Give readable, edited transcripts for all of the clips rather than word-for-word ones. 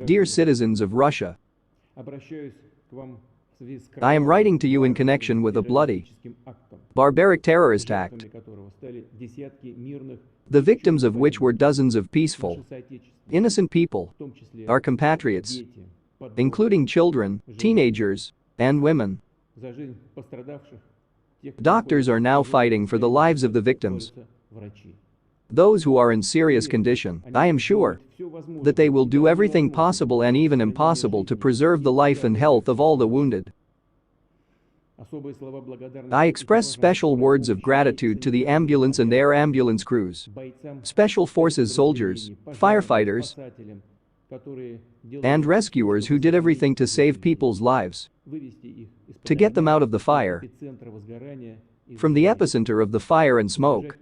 Dear citizens of Russia, I am writing to you in connection with a bloody, barbaric terrorist act, the victims of which were dozens of peaceful, innocent people, our compatriots, including children, teenagers, and women. Doctors are now fighting for the lives of the victims. Those who are in serious condition, I am sure that they will do everything possible and even impossible to preserve the life and health of all the wounded. I express special words of gratitude to the ambulance and air ambulance crews, special forces soldiers, firefighters, and rescuers who did everything to save people's lives, to get them out of the fire, from the epicenter of the fire and smoke,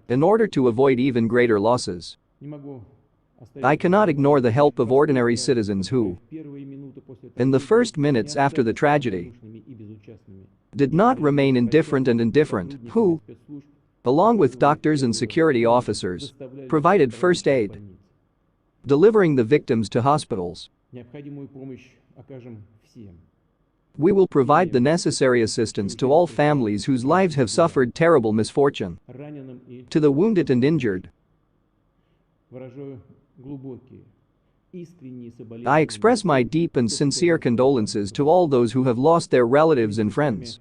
in order to avoid even greater losses. I cannot ignore the help of ordinary citizens who, in the first minutes after the tragedy, did not remain indifferent and indifferent, who, along with doctors and security officers, provided first aid, delivering the victims to hospitals. We will provide the necessary assistance to all families whose lives have suffered terrible misfortune, to the wounded and injured. I express my deep and sincere condolences to all those who have lost their relatives and friends.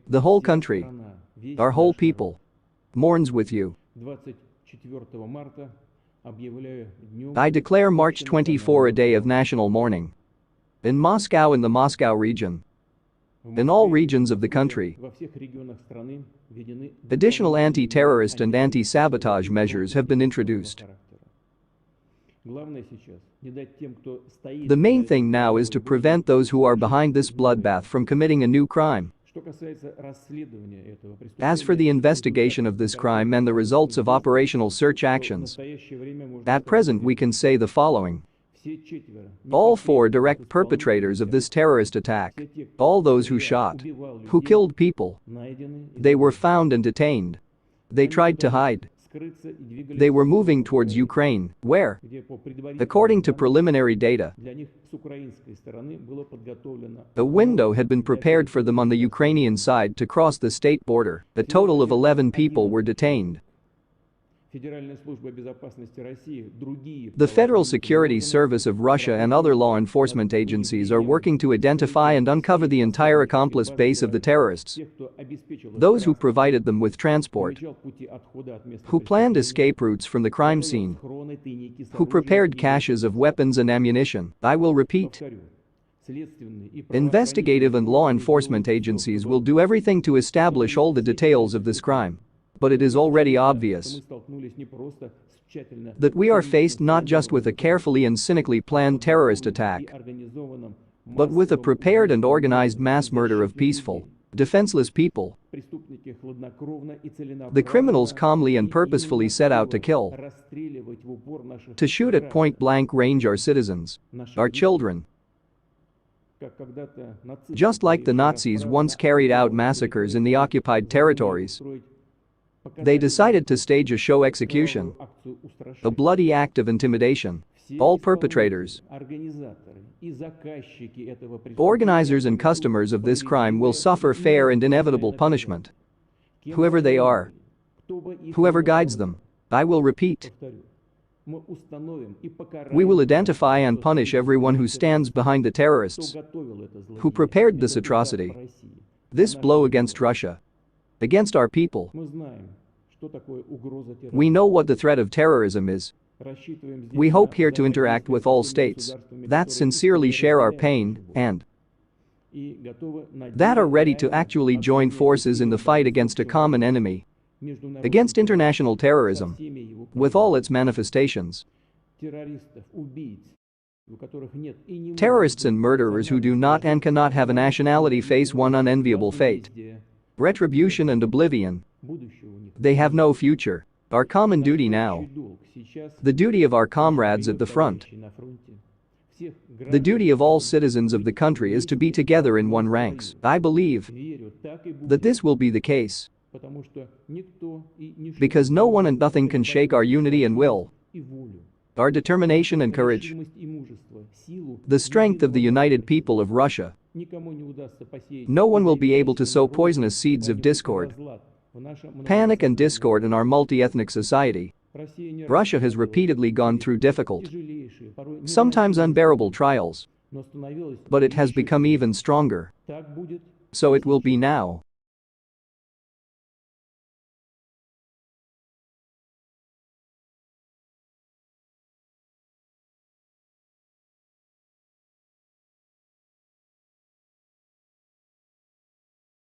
The whole country, our whole people, mourns with you. I declare March 24 a day of national mourning. In Moscow and the Moscow region, in all regions of the country, additional anti-terrorist and anti-sabotage measures have been introduced. The main thing now is to prevent those who are behind this bloodbath from committing a new crime. As for the investigation of this crime and the results of operational search actions, at present we can say the following. All 4 direct perpetrators of this terrorist attack, all those who shot, who killed people, they were found and detained. They tried to hide. They were moving towards Ukraine, where, according to preliminary data, a window had been prepared for them on the Ukrainian side to cross the state border. A total of 11 people were detained. The Federal Security Service of Russia and other law enforcement agencies are working to identify and uncover the entire accomplice base of the terrorists, those who provided them with transport, who planned escape routes from the crime scene, who prepared caches of weapons and ammunition. I will repeat. Investigative and law enforcement agencies will do everything to establish all the details of this crime. But it is already obvious that we are faced not just with a carefully and cynically planned terrorist attack, but with a prepared and organized mass murder of peaceful, defenseless people. The criminals calmly and purposefully set out to kill, to shoot at point-blank range our citizens, our children. Just like the Nazis once carried out massacres in the occupied territories, they decided to stage a show execution, a bloody act of intimidation. All perpetrators, organizers and customers of this crime will suffer fair and inevitable punishment. Whoever they are, whoever guides them, I will repeat. We will identify and punish everyone who stands behind the terrorists, who prepared this atrocity, this blow against Russia, against our people. We know what the threat of terrorism is. We hope here to interact with all states that sincerely share our pain and that are ready to actually join forces in the fight against a common enemy, against international terrorism, with all its manifestations. Terrorists and murderers who do not and cannot have a nationality face one unenviable fate: retribution and oblivion. They have no future. Our common duty now, the duty of our comrades at the front, the duty of all citizens of the country is to be together in one ranks. I believe that this will be the case, because no one and nothing can shake our unity and will. our determination and courage, the strength of the united people of Russia. No one will be able to sow poisonous seeds of discord, panic and discord in our multi-ethnic society. Russia has repeatedly gone through difficult, sometimes unbearable trials, but it has become even stronger. So it will be now.